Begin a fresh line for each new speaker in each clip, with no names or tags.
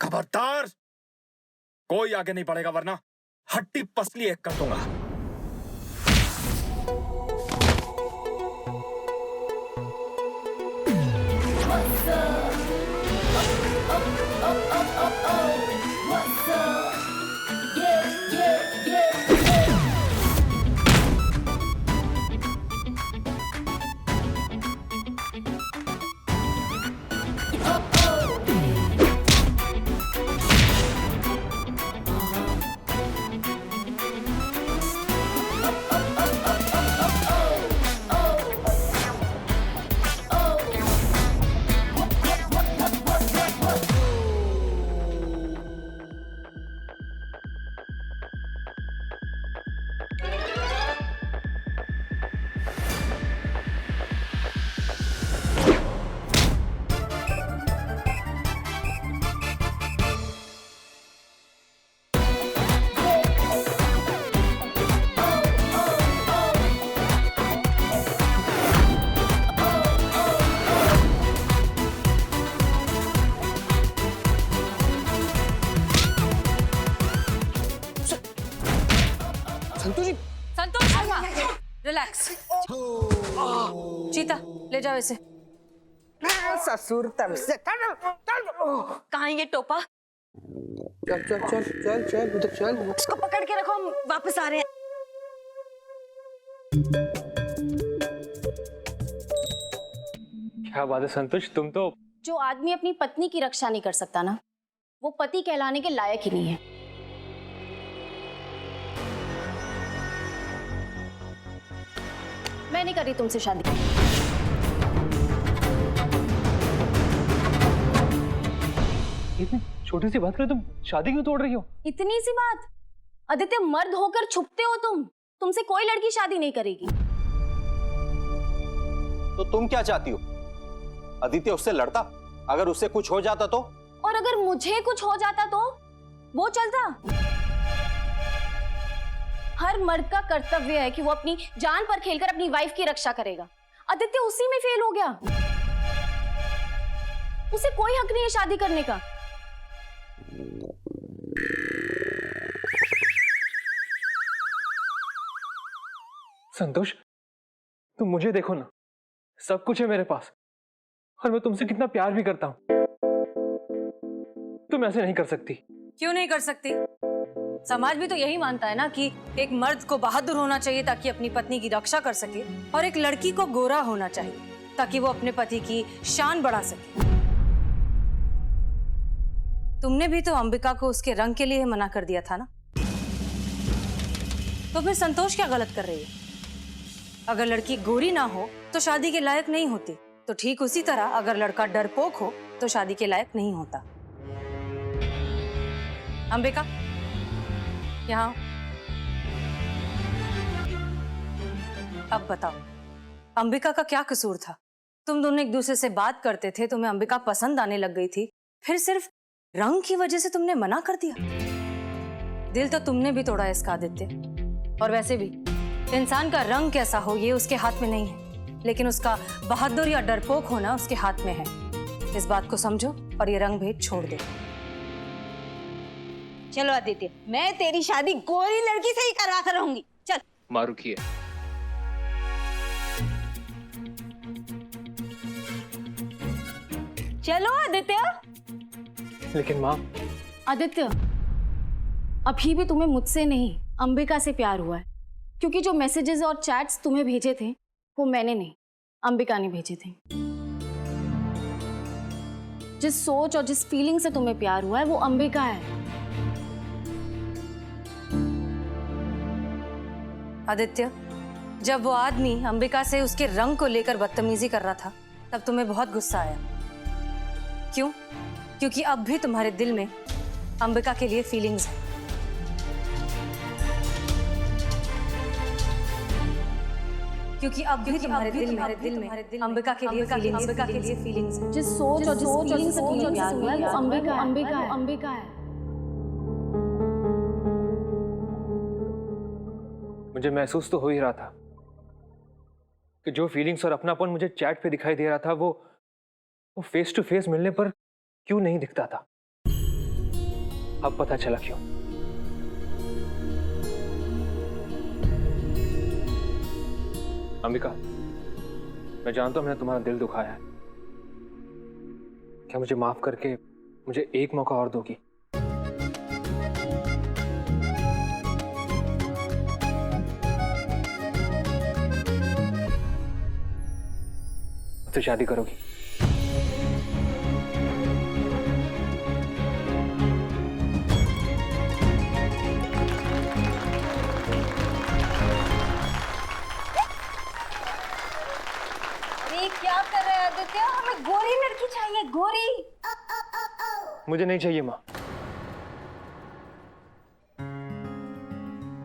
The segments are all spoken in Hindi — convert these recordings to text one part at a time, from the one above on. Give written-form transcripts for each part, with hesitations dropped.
खबरदार, कोई आगे नहीं बढ़ेगा वरना हड्डी पसली एक कर दूंगा।
संतोष, रिलैक्स। चीता, ले जाओ इसे।
ससुर तब से
कहाँ ये टोपा?
चल चल चल चल चल उधर चल।
उसको पकड़ के रखो, हम वापस आ रहे हैं।
क्या बात है संतोष, तुम तो।
जो आदमी अपनी पत्नी की रक्षा नहीं कर सकता ना, वो पति कहलाने के लायक ही नहीं है। मैं नहीं कर रही तुमसे शादी।
इतनी छोटी सी बात कर तुम शादी क्यों तोड़ रही हो?
इतनी सी बात? आदित्य, मर्द होकर छुपते हो तुम। तुमसे कोई लड़की शादी नहीं करेगी।
तो तुम क्या चाहती हो? आदित्य उससे लड़ता, अगर उससे कुछ हो जाता तो?
और अगर मुझे कुछ हो जाता तो? वो चलता? हर मर्द का कर्तव्य है कि वो अपनी जान पर खेलकर अपनी वाइफ की रक्षा करेगा। आदित्य उसी में फेल हो गया। उसे कोई हक नहीं है शादी करने का।
संतोष, तुम मुझे देखो ना, सब कुछ है मेरे पास और मैं तुमसे कितना प्यार भी करता हूं। तुम ऐसे नहीं कर सकती।
क्यों नहीं कर सकती? समाज भी तो यही मानता है ना कि एक मर्द को बहादुर होना चाहिए ताकि अपनी पत्नी की रक्षा कर सके, और एक लड़की को गोरा होना चाहिए ताकि वो अपने पति की शान बढ़ा सके। तुमने भी तो अंबिका को उसके रंग के लिए मना कर दिया था ना, तो फिर संतोष क्या गलत कर रही है? अगर लड़की गोरी ना हो तो शादी के लायक नहीं होती, तो ठीक उसी तरह अगर लड़का डरपोक हो तो शादी के लायक नहीं होता। अंबिका, यहाँ अब बताओ, अंबिका का क्या कसूर था? तुम दोनों एक दूसरे से बात करते थे, तुम्हें अंबिका पसंद आने लग गई थी, फिर सिर्फ रंग की वजह से तुमने मना कर दिया। दिल तो तुमने भी तोड़ा इसका आदित्य। और वैसे भी इंसान का रंग कैसा हो ये उसके हाथ में नहीं है, लेकिन उसका बहादुर या डरपोक होना उसके हाथ में है। इस बात को समझो और ये रंग भेद छोड़ दो।
चलो आदित्य, मैं तेरी शादी गोरी लड़की से ही करवा कर रहूंगी। चल।
माँ रुकिए।
चलो आदित्य।
लेकिन माँ।
आदित्य, अभी भी तुम्हें मुझसे नहीं अंबिका से प्यार हुआ है, क्योंकि जो मैसेजेस और चैट्स तुम्हें भेजे थे वो मैंने नहीं, अंबिका ने भेजे थे। जिस सोच और जिस फीलिंग से तुम्हें प्यार हुआ है वो अंबिका है।
आदित्य, जब वो आदमी अंबिका से उसके रंग को लेकर बदतमीजी कर रहा था, तब तुम्हें बहुत गुस्सा आया। क्यों? क्योंकि अब भी तुम्हारे दिल में अंबिका के लिए फीलिंग्स है। क्योंकि अब भी तुम्हारे दिल में अंबिका के लिए फीलिंग्स है।
जिस सोच और जिस फीलिंग से तुम्हें प्यार हुआ है वो अंबिका है।
मुझे महसूस तो हो ही रहा था कि जो फीलिंग्स और अपनापन मुझे चैट पे दिखाई दे रहा था वो फेस टू फेस मिलने पर क्यों नहीं दिखता था। अब पता चला क्यों। अंबिका, मैं जानता हूं मैंने तुम्हारा दिल दुखाया है। क्या मुझे माफ करके मुझे एक मौका और दोगी? तो शादी करोगी?
अरे क्या कर रहे हैं आदित्य? हमें गोरी लड़की चाहिए, गोरी।
मुझे नहीं चाहिए माँ।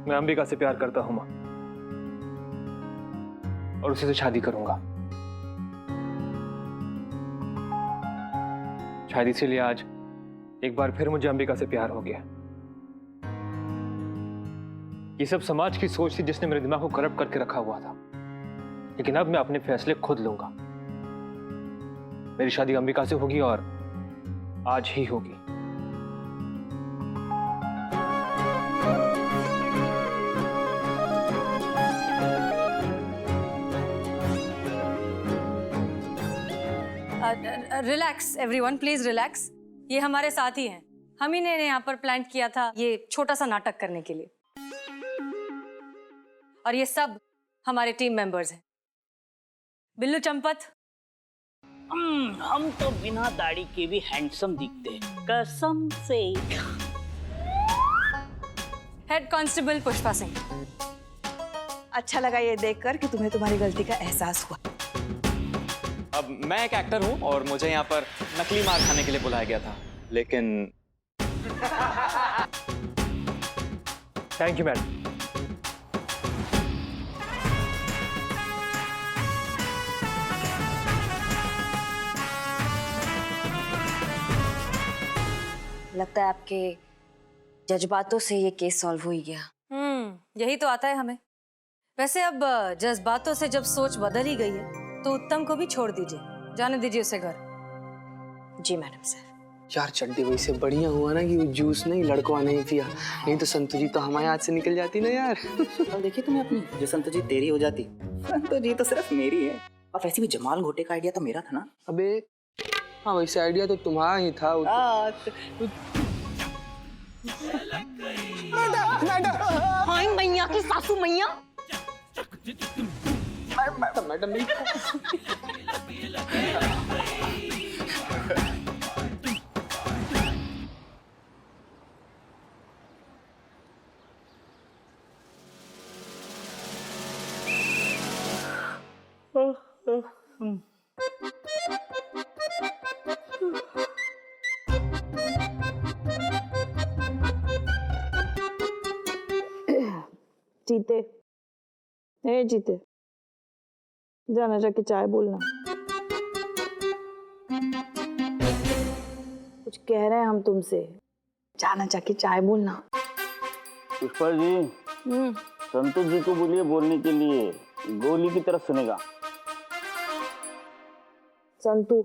मैं अंबिका से प्यार करता हूं माँ, और उसी से शादी करूंगा। शायद इसीलिए आज एक बार फिर मुझे अंबिका से प्यार हो गया। ये सब समाज की सोच थी जिसने मेरे दिमाग को करप्ट करके रखा हुआ था, लेकिन अब मैं अपने फैसले खुद लूंगा। मेरी शादी अंबिका से होगी और आज ही होगी।
Relax everyone, please relax. ये हमारे साथी हैं, हम ही ने यहाँ पर प्लान किया था ये छोटा सा नाटक करने के लिए, और ये सब हमारे टीम मेंबर्स हैं। बिल्लू चंपत,
हम तो बिना दाढ़ी के भी हैंडसम दिखते हैं, कसम से।
Head constable Pushpa Singh.
अच्छा लगा ये देखकर कि तुम्हें तुम्हारी गलती का एहसास हुआ।
अब मैं एक एक्टर हूँ और मुझे यहाँ पर नकली मार खाने के लिए बुलाया गया था, लेकिन
थैंक यू मैडम।
लगता है आपके जज्बातों से ये केस सॉल्व हो ही गया।
यही तो आता है हमें। वैसे अब जज्बातों से जब सोच बदल ही गई है तो उत्तम को भी छोड़ दीजिए, जाने दीजिए उसे घर।
जी मैडम सर।
यार चड्डी वैसे बढ़िया हुआ ना कि वो जूस नहीं लड़कवा नहीं पिया, नहीं तो संतु जी तो हमारे हाथ से निकल जाती ना यार।
और देखिए तुम्हें अपनी, जो संतु जी तेरी हो जाती, संतु जी तो सिर्फ मेरी है। और वैसे भी जमाल घोटे का आइडिया तो मेरा था ना।
अबे हाँ, वैसे आइडिया तो तुम्हारा ही था।
हाय मैया की सासू मैया।
मैडम नहीं।
जीते, ए जीते, जाना जाके चाय बोलना। कुछ कह रहे हैं हम तुमसे, जाना जाके चाय बोलना।
पुष्पा जी, संतु जी को बोलिए बोलने के लिए, गोली की तरफ सुनेगा।
संतु,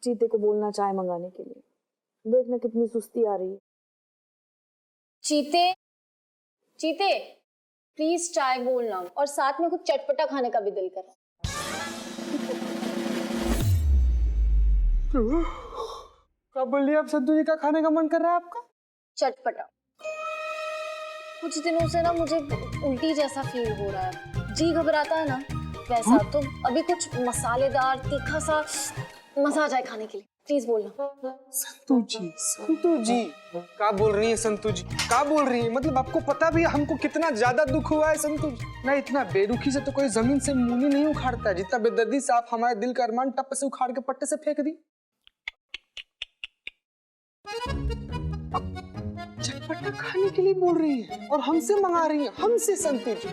जीते को बोलना चाय मंगाने के लिए। देखना कितनी सुस्ती आ रही है।
चीते, चीते, प्लीज चाय बोलना, और साथ में कुछ चटपटा खाने का भी दिल कर रहा है।
क्या बोल रही है आप? संतु जी का खाने का मन कर रहा है आपका?
चटपटा। कुछ दिनों से ना मुझे उल्टी जैसा फील हो रहा है, जी घबराता है ना वैसा। तो अभी कुछ मसालेदार तीखा सा मजा आ जाए खाने के लिए, प्लीज बोलना।
संतु जी, संतु जी क्या बोल रही है? संतु जी क्या बोल रही है? मतलब आपको पता भी है हमको कितना ज्यादा दुख हुआ है संतु जी। ना इतना बेरुखी से तो कोई जमीन से मूली नहीं उखाड़ता, जितना बेदर्दी से आप हमारे दिल का अरमान टप से उखाड़ के पट्टे से फेंक दी। चटपटा खाने के लिए बोल रही है और हमसे मंगा रही है, हमसे। संतु जी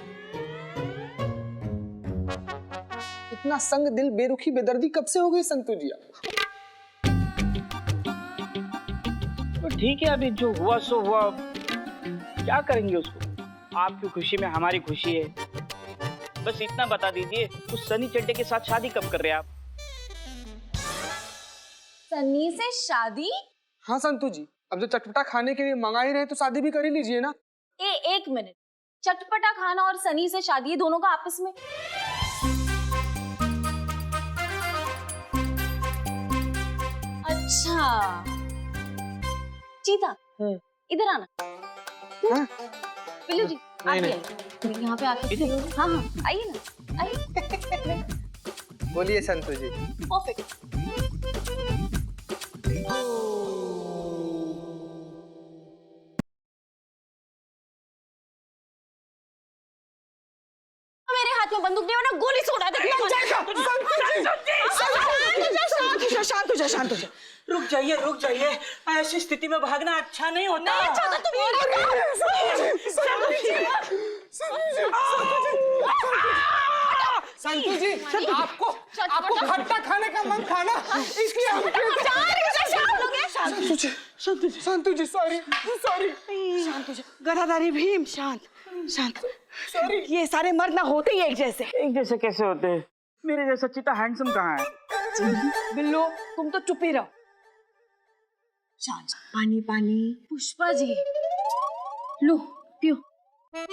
इतना संग दिल बेरुखी बेदर्दी कब से हो गई संतु जी?
तो ठीक है, अभी जो हुआ सो हुआ, क्या करेंगे उसको। आपकी खुशी में हमारी खुशी है। बस इतना बता दीजिए, उस सनी चड्डे के साथ शादी कब कर रहे हैं आप?
सन्नी से शादी?
हाँ संतु जी, अब जो चटपटा खाने के लिए मंगा ही रहे तो शादी भी कर ही लीजिए ना।
एक मिनट, चटपटा खाना और सनी से शादी ये दोनों का आपस में? अच्छा चीता, इधर आना।
हाँ?
पिल्लू जी
नहीं,
आइए, यहाँ पे आके हाँ हाँ आइए ना, आइए।
बोलिए संतु जी।
परफेक्ट। मेरे हाथ में बंदूक नहीं, वरना गोली से उड़ा देंगे।
शांत हो जा, शांत हो जा। रुक जाइए। ऐसी स्थिति में भागना अच्छा नहीं होता।
संतु जी, आपको खट्टा खाने का मन था ना, इसलिए हम संतु जी सॉरी।
शांत हो जा। गदाधारी भीम, शांत। सॉरी। ये सारे मर्द ना होते ही एक जैसे।
एक जैसे कैसे होते हैं? मेरे जैसा चीता हैंडसम कहाँ है?
बिल्लो, तुम तो चुप ही रहो। शांत। पानी।
पुष्पा जी लो पियो।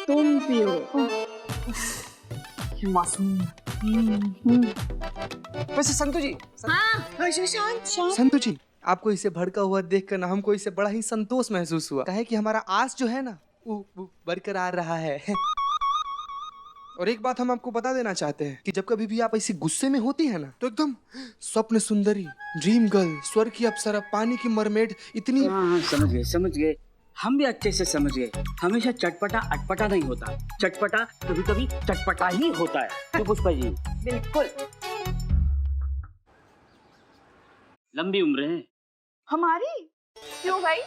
तुम पियो। मासूम।
वैसे संतु जी,
हाँ
शांत।
संतु जी, आपको इसे भड़का हुआ देखकर ना हमको इसे बड़ा ही संतोष महसूस हुआ। कहे कि हमारा आस जो है ना वो बरकरार रहा है। और एक बात हम आपको बता देना चाहते हैं कि जब कभी भी आप ऐसी गुस्से में होती है ना तो एकदम स्वप्न सुंदरी, ड्रीम गर्ल, स्वर्ग की अप्सरा, पानी की मरमेड इतनी।
हाँ समझ गए। हम भी अच्छे से समझ गए। हमेशा चटपटा अटपटा नहीं होता, चटपटा कभी चटपटा ही होता है। तो पुष्पा जी
बिल्कुल।
लंबी उम्र है
हमारी। क्यों भाई?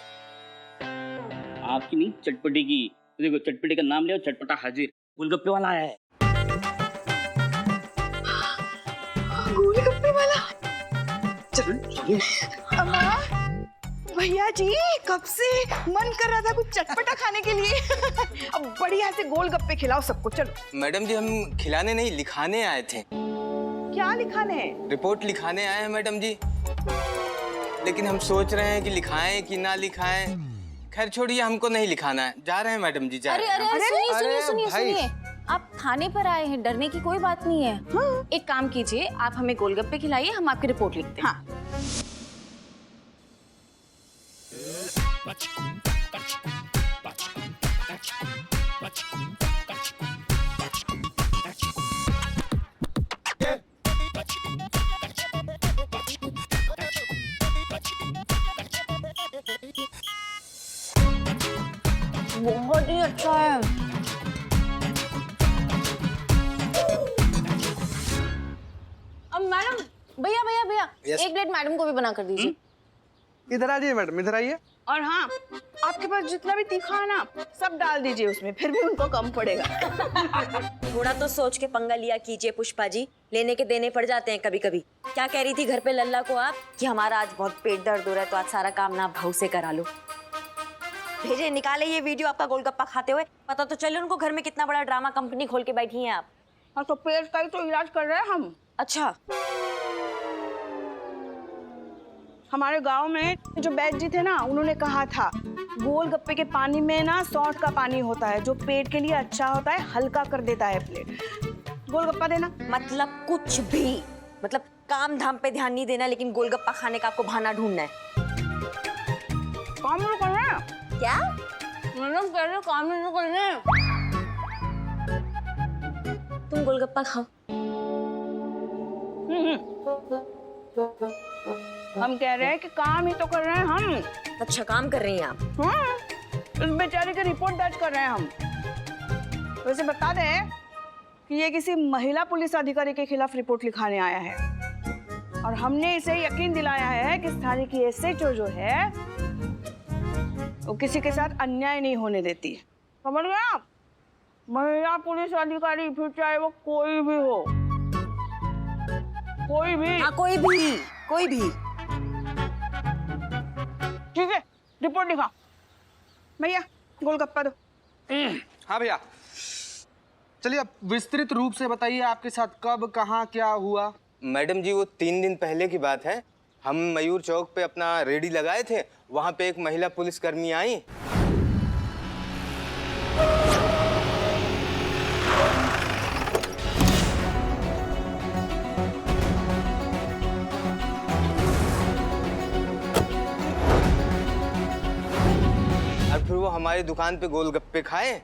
आपकी नहीं, चटपटी की। देखो चटपटी का नाम लिया, चटपटा हाजिर। गोलगप्पे वाला आया है।
गोलगप्पे वाला? अम्मा, भैया जी कब से मन कर रहा था कुछ चटपटा खाने के लिए। अब बढ़िया से गोलगप्पे खिलाओ सबको। चलो।
मैडम जी, हम खिलाने नहीं लिखाने आए थे।
क्या लिखाने?
रिपोर्ट लिखाने आए हैं मैडम जी, लेकिन हम सोच रहे हैं कि लिखाएं कि ना लिखाएं। खैर छोड़िए, हमको नहीं लिखाना है, जा रहे हैं मैडम जी, जा रहे हैं।
अरे
भाई।
सुनिए, आप थाने पर आए हैं, डरने की कोई बात नहीं है। हाँ। एक काम कीजिए, आप हमें गोलगप्पे खिलाइए, हम आपकी रिपोर्ट लिखते हैं।
हाँ।
बहुत ही अच्छा है। अब मैडम, भैया
Yes.
एक प्लेट मैडम को भी बना कर दीजिए।
इधर आ जाइए मैडम, इधर आइए।
और हाँ, आपके पास जितना भी तीखा है ना सब डाल दीजिए उसमें, फिर भी उनको कम पड़ेगा।
थोड़ा तो सोच के पंगा लिया कीजिए पुष्पा जी, लेने के देने पड़ जाते हैं कभी कभी। क्या कह रही थी घर पे लल्ला को आप कि हमारा आज बहुत पेट दर्द हो रहा है तो आज सारा काम ना भाव से करा लो। भेजे निकाले ये वीडियो आपका गोलगप्पा खाते हुए, पता तो चले उनको घर में कितना बड़ा ड्रामा कंपनी खोल के बैठी हैं आप।
हाँ तो पेट का ही तो इलाज कर रहे हैं हम।
अच्छा,
हमारे गांव में जो वैद्य जी थे ना, उन्होंने कहा था गोलगप्पे के पानी में ना सौंठ का पानी होता है जो पेट के लिए अच्छा होता है, हल्का कर देता है प्लेट। गोलगप्पा देना।
मतलब कुछ भी, मतलब काम धाम पे ध्यान नहीं देना, लेकिन गोलगप्पा खाने का आपको बहाना ढूंढना है।
काम नहीं कर रहे हैं
क्या?
मैडम कह रहे काम नहीं कर रहे हैं।
तुम गोलगप्पा खाओ।
हम कह रहे हैं कि काम ही तो कर रहे हैं हम।
अच्छा, काम कर रही हैं आप?
हाँ, इस बेचारे की रिपोर्ट दर्ज कर रहे हैं हम। वैसे बता दें कि ये किसी महिला पुलिस अधिकारी के खिलाफ रिपोर्ट लिखाने आया है और हमने इसे यकीन दिलाया है कि स्थानीय की एसएचओ जो है वो किसी के साथ अन्याय नहीं होने देती है। समझ गए आप? महिला पुलिस अधिकारी, फिर चाहे वो कोई भी हो, कोई भी।
हाँ, कोई भी।
ठीक है, रिपोर्ट लिखा। भैया गोलगप्पा दो।
हाँ भैया, चलिए अब विस्तृत रूप से बताइए आपके साथ कब, कहाँ, क्या हुआ।
मैडम जी, वो 3 दिन पहले की बात है। हम मयूर चौक पे अपना रेडी लगाए थे, वहाँ पे एक महिला पुलिसकर्मी आई। और फिर वो हमारी दुकान पे गोलगप्पे खाए,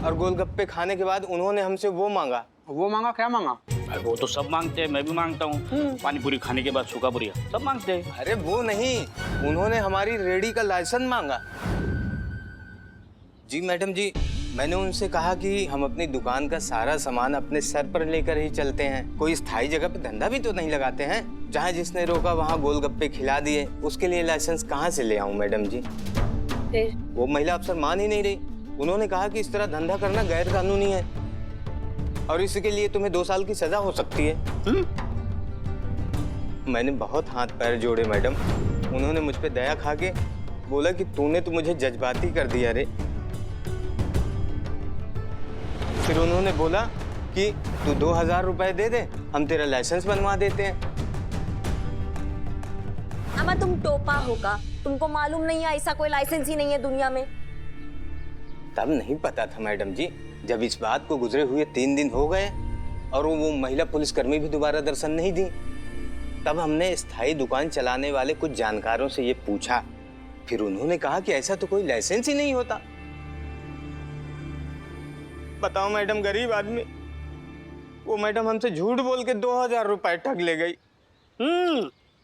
और गोलगप्पे खाने के बाद उन्होंने हमसे वो मांगा।
वो मांगा, क्या मांगा?
अरे वो तो सब मांगते हैं, मैं भी मांगता हूँ। पानी पूरी खाने के बाद सूखा पूरी सब मांगते हैं।
अरे वो नहीं, उन्होंने हमारी रेडी का लाइसेंस मांगा। जी मैडम जी, मैंने उनसे कहा कि हम अपनी दुकान का सारा सामान अपने सर पर लेकर ही चलते हैं, कोई स्थायी जगह पे धंधा भी तो नहीं लगाते हैं। जहाँ जिसने रोका वहाँ गोलगप्पे खिला दिए, उसके लिए लाइसेंस कहाँ से ले आऊँ मैडम जी?
फिर
वो महिला अफसर मान ही नहीं रही। उन्होंने कहा कि इस तरह धंधा करना गैर कानूनी है और इसके लिए तुम्हें 2 साल की सजा हो सकती है। मैंने बहुत हाथ पैर जोड़े मैडम। उन्होंने मुझ पे दया खा के बोला कि तूने तो मुझे जज्बाती कर दिया रे। फिर उन्होंने बोला कि तू 2000 रुपए दे दे, हम तेरा लाइसेंस बनवा देते हैं।
अम्मा तुम टोपा होगा, तुमको मालूम नहीं है ऐसा कोई लाइसेंस ही नहीं है दुनिया में।
तब नहीं पता था मैडम जी। जब इस बात को गुजरे हुए 3 दिन हो गए और वो महिला पुलिसकर्मी भी दोबारा दर्शन नहीं दी, तब हमने स्थायी दुकान चलाने वाले कुछ जानकारों से ये पूछा। फिर उन्होंने कहा कि ऐसा तो कोई लाइसेंस ही नहीं होता। बताओ मैडम, गरीब आदमी। वो मैडम हमसे झूठ बोल के 2000 रुपए ठग ले गई।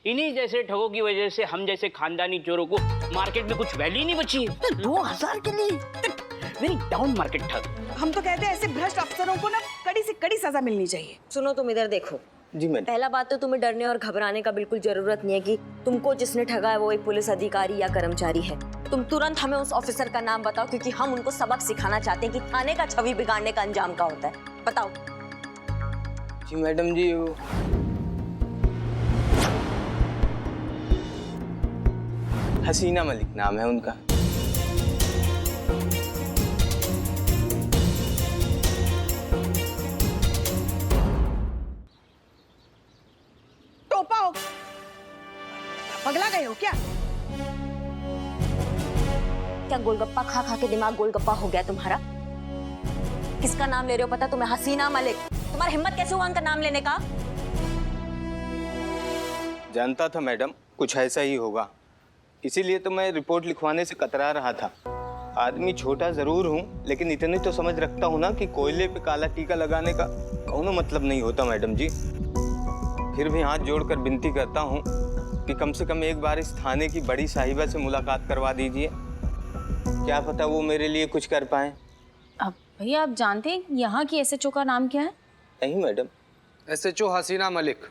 इन्हीं जैसे ठगों की वजह से हम जैसे खानदानी चोरों को मार्केट में कुछ वैल्यू नहीं बची है। 2000 के लिए वेरी डाउन मार्केट ठग।
हम तो कहते हैं ऐसे भ्रष्ट अफसरों को ना कड़ी से कड़ी सजा मिलनी चाहिए।
सुनो, तुम इधर देखो।
जी मैडम।
पहला बात तो तुम्हें डरने और घबराने का बिल्कुल जरूरत नहीं है कि तुमको जिसने ठगा है वो एक पुलिस अधिकारी या कर्मचारी है। तुम तुरंत हमें उस ऑफिसर का नाम बताओ, क्योंकि हम उनको सबक सिखाना चाहते हैं कि थाने का छवि बिगाड़ने का अंजाम क्या होता है। बताओ।
जी मैडम जी, वो हसीना मलिक नाम है उनका।
टोपा हो, पगला गए हो क्या?
क्या गोलगप्पा खा खा के दिमाग गोलगप्पा हो गया तुम्हारा? किसका नाम ले रहे हो पता तुम्हें? हसीना मलिक। तुम्हारा हिम्मत कैसे हुआ उनका नाम लेने का?
जानता था मैडम कुछ ऐसा ही होगा, इसीलिए तो मैं रिपोर्ट लिखवाने से कतरा रहा था। आदमी छोटा जरूर हूँ, लेकिन इतनी तो समझ रखता हूँ ना कि कोयले पे काला टीका लगाने का कौनो मतलब नहीं होता मैडम जी। फिर भी हाथ जोड़कर विनती करता हूँ कि कम से कम एक बार इस थाने की बड़ी साहिबा से मुलाकात करवा दीजिए। क्या पता वो मेरे लिए कुछ कर पाए।
अब भैया आप जानते हैं यहाँ की एसएचओ का नाम क्या है?
नहीं मैडम।
एसएचओ हसीना मलिक।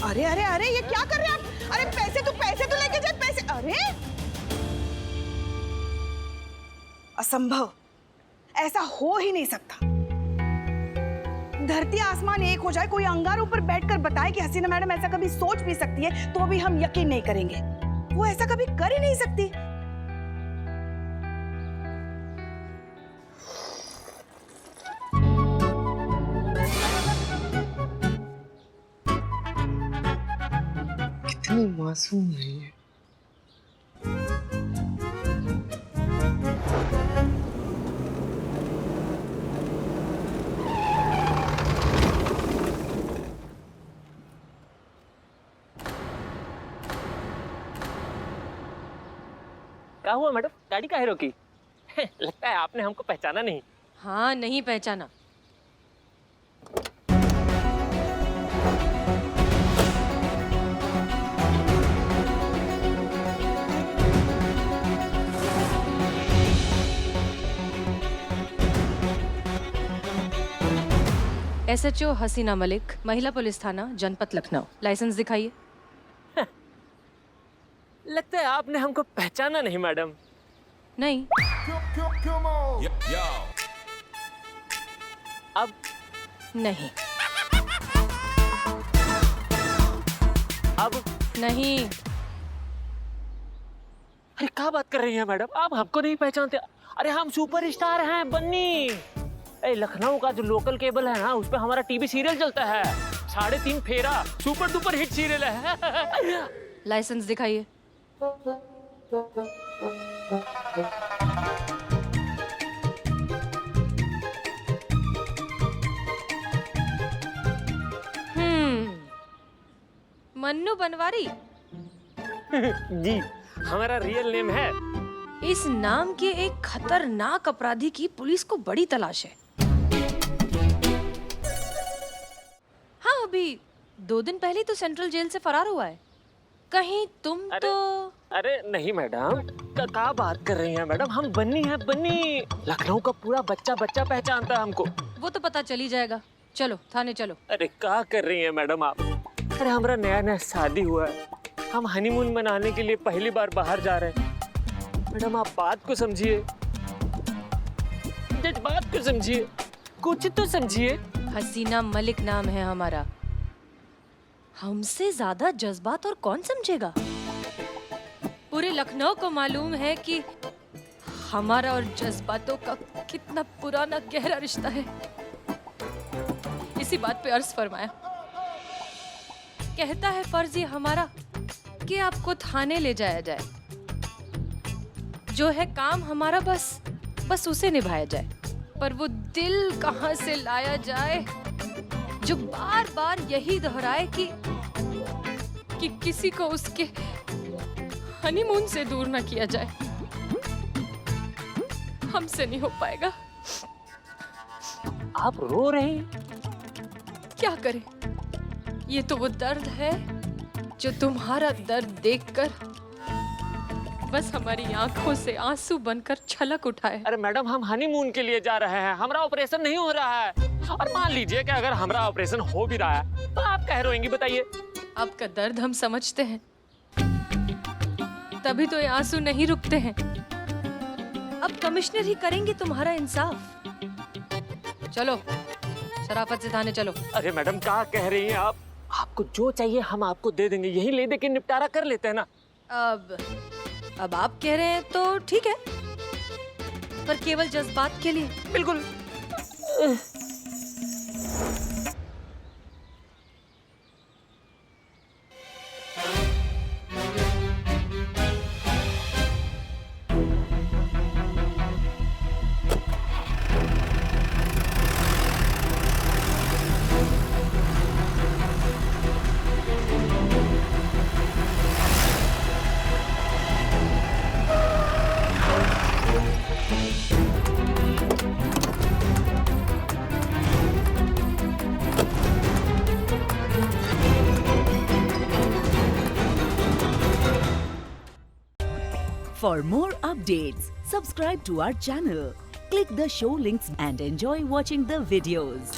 अरे अरे अरे, ये क्या कर रहे हैं आप? अरे पैसे तो लेके जाए, पैसे। अरे असंभव, ऐसा हो ही नहीं सकता। धरती आसमान एक हो जाए, कोई अंगारों पर बैठकर बताए कि हसीना मैडम ऐसा कभी सोच भी सकती है, तो भी हम यकीन नहीं करेंगे। वो ऐसा कभी कर ही नहीं सकती।
कितनी मासूम है ये।
क्या हुआ मैडम, गाड़ी काहे रोकी? लगता है आपने हमको पहचाना नहीं।
हाँ, नहीं पहचाना। एसएचओ हसीना मलिक, महिला पुलिस थाना, जनपद लखनऊ। लाइसेंस दिखाइए।
लगता है आपने हमको पहचाना नहीं मैडम।
नहीं।
अब
नहीं।
अब
नहीं।
अरे क्या बात कर रही हैं मैडम, आप हमको नहीं पहचानते? अरे हम सुपरस्टार हैं बन्नी। ए, लखनऊ का जो लोकल केबल है ना, उस पे हमारा टीवी सीरियल चलता है, 3.5 फेरा, सुपर डुपर हिट सीरियल है।
लाइसेंस दिखाइए।
मन्नू बनवारी।
जी, हमारा रियल नेम है।
इस नाम के एक खतरनाक अपराधी की पुलिस को बड़ी तलाश है। हाँ, अभी 2 दिन पहले तो सेंट्रल जेल से फरार हुआ है। कहीं तुम तो
अरे नहीं मैडम, क्या बात कर रही हैं मैडम, हम बन्नी हैं बन्नी। लखनऊ का पूरा बच्चा बच्चा पहचानता है हमको।
वो तो पता चल ही जाएगा। चलो थाने चलो।
अरे क्या कर रही हैं मैडम आप? अरे हमारा नया नया शादी हुआ है, हम हनीमून मनाने के लिए पहली बार बाहर जा रहे हैं। मैडम आप बात को समझिए, बात को समझिए, कुछ तो समझिए।
हसीना मलिक नाम है हमारा। हमसे ज्यादा जज्बात और कौन समझेगा? पूरे लखनऊ को मालूम है कि हमारा और जज्बातों का कितना पुराना गहरा रिश्ता है। इसी बात पे अर्ज फरमाया। कहता है फर्ज ये हमारा कि आपको थाने ले जाया जाए, जो है काम हमारा बस उसे निभाया जाए। पर वो दिल कहाँ से लाया जाए जो बार बार यही दोहराए कि किसी को उसके हनीमून से दूर ना किया जाए। हमसे नहीं हो पाएगा।
आप रो रहे हैं?
क्या करें, ये तो वो दर्द है जो तुम्हारा दर्द देखकर बस हमारी आंखों से आंसू बनकर छलक उठाए।
अरे मैडम हम हनीमून के लिए जा रहे हैं, हमारा ऑपरेशन नहीं हो रहा है। और मान लीजिए कि अगर हमारा ऑपरेशन हो भी रहा है तो आप कह रोएंगी, बताइए?
आपका दर्द हम समझते हैं, तभी तो ये आंसू नहीं रुकते हैं। अब कमिश्नर ही करेंगे तुम्हारा इंसाफ। चलो शराफत से थाने चलो।
अरे मैडम क्या कह रही हैं आप? आपको जो चाहिए हम आपको दे देंगे, यही ले दे के निपटारा कर लेते हैं ना।
अब आप कह रहे हैं तो ठीक है, पर केवल जज्बात के लिए।
बिल्कुल।
For more updates, subscribe to our channel, click the show links and enjoy watching the videos.